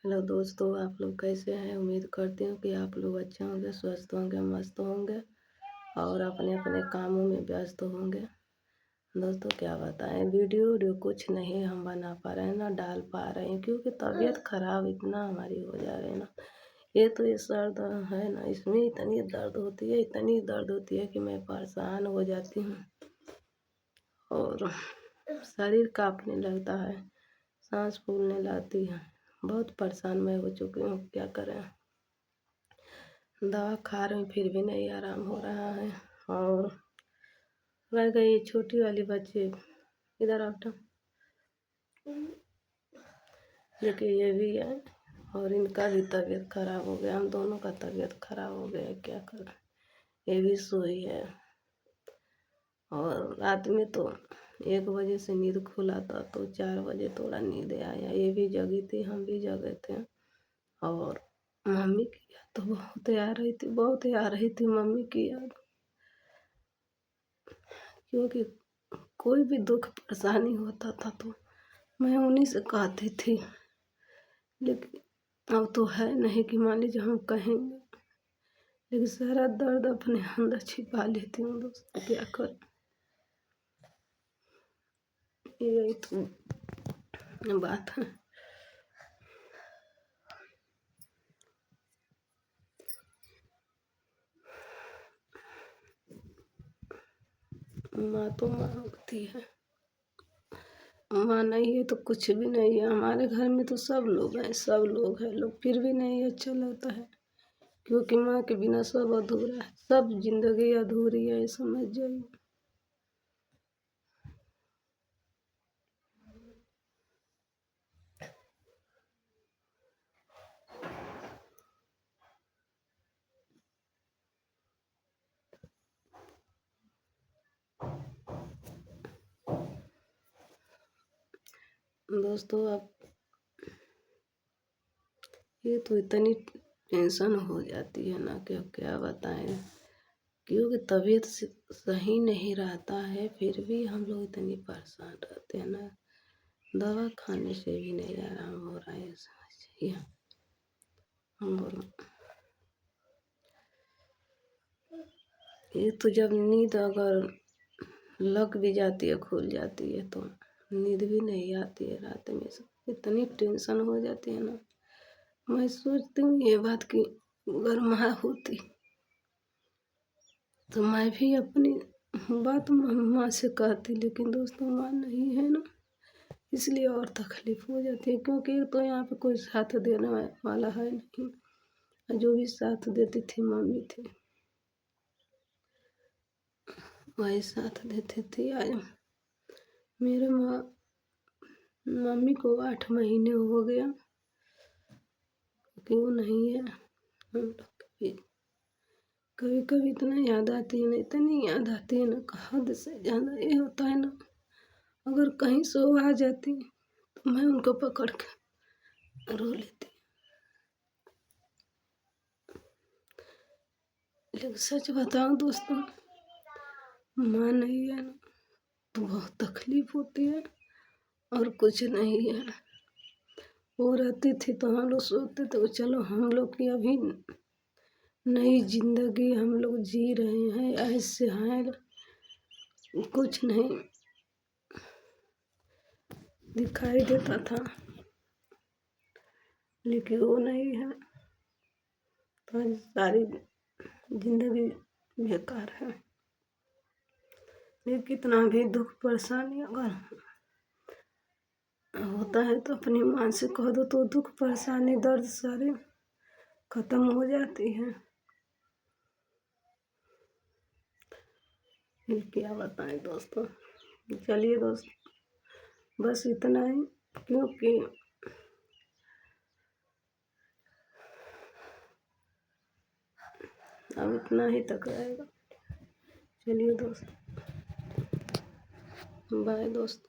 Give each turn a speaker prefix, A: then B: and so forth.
A: Hello दोस्तों, आप लोग कैसे हैं। उम्मीद करती हूँ कि आप लोग अच्छे होंगे, स्वस्थ होंगे, मस्त होंगे और अपने अपने कामों में व्यस्त होंगे। दोस्तों क्या बताएं, वीडियो कुछ नहीं हम बना पा रहे हैं, ना डाल पा रहे हैं, क्योंकि तबीयत खराब इतना हमारी हो जा रही है ना। ये तो ये सर दर्द है ना, इसमें इतनी दर्द होती है कि मैं परेशान हो जाती हूँ और शरीर कांपने लगता है, सांस फूलने लगती है। बहुत परेशान मैं हो चुकी हूँ, क्या करें। दवा खा रही हूँ फिर भी नहीं आराम हो रहा है। और रह गई छोटी वाली बच्ची, इधर आओ तो। देखिए ये भी है और इनका भी तबीयत खराब हो गया, हम दोनों का तबीयत खराब हो गया, क्या करें। ये भी सोई है और रात में तो 1 बजे से नींद खुला था तो 4 बजे थोड़ा नींद आया। ये भी जगी थी, हम भी जगे थे। और मम्मी की याद तो बहुत आ रही थी मम्मी की याद। क्योंकि कोई भी दुख परेशानी होता था तो मैं उन्हीं से कहती थी, लेकिन अब तो है नहीं कि मान लीजिए हम कहेंगे, लेकिन सारा दर्द अपने अंदर छिपा लेती हूँ दोस्त, क्या कर। यही तो बात है। माँ तो माँ होती है, माँ नहीं है तो कुछ भी नहीं है। हमारे घर में तो सब लोग हैं, लोग फिर भी नहीं अच्छा लगता है, क्योंकि माँ के बिना सब अधूरा है, सब जिंदगी अधूरी है, समझ जाइए। दोस्तों अब ये तो इतनी टेंशन हो जाती है ना कि अब क्या बताएं, क्योंकि तबीयत सही नहीं रहता है, फिर भी हम लोग इतनी परेशान रहते हैं ना। दवा खाने से भी नहीं आराम हो रहा है, समझिए। और ये तो जब नींद अगर लग भी जाती है, खुल जाती है, तो नींद भी नहीं आती है रात में। सब इतनी टेंशन हो जाती है ना। मैं सोचती हूँ ये बात कि अगर माँ होती तो मैं भी अपनी बात माँ से कहती, लेकिन दोस्तों माँ नहीं है ना, इसलिए और तकलीफ हो जाती है। क्योंकि तो यहाँ पे कोई साथ देने वाला है नहीं, जो भी साथ देती थी मम्मी थी, वही साथ देती थी। आज मेरे मम्मी को 8 महीने हो गया, क्यों नहीं है। हम लोग कभी कभी कभी इतना याद आती है ना, इतनी याद आती है ना, हद से ज़्यादा। ये होता है ना, अगर कहीं सो आ जाती तो मैं उनको पकड़ के रो लेती। लेकिन सच बताऊं दोस्तों, माँ नहीं है ना तो बहुत तकलीफ होती है और कुछ नहीं है। वो रहती थी तो हम लोग सोचते थे चलो हम लोग की अभी नई जिंदगी हम लोग जी रहे हैं, ऐसे हैं। कुछ नहीं दिखाई देता था, लेकिन वो नहीं है तो आज सारी जिंदगी बेकार है। लेकिन कितना भी दुख परेशानी अगर होता है तो अपनी माँ से कह दो तो दुख परेशानी दर्द सारे खत्म हो जाती है। फिर क्या बताएं दोस्तों। चलिए दोस्त, बस इतना ही, क्योंकि अब इतना ही तक रहेगा। चलिए दोस्त, बाय दोस्त।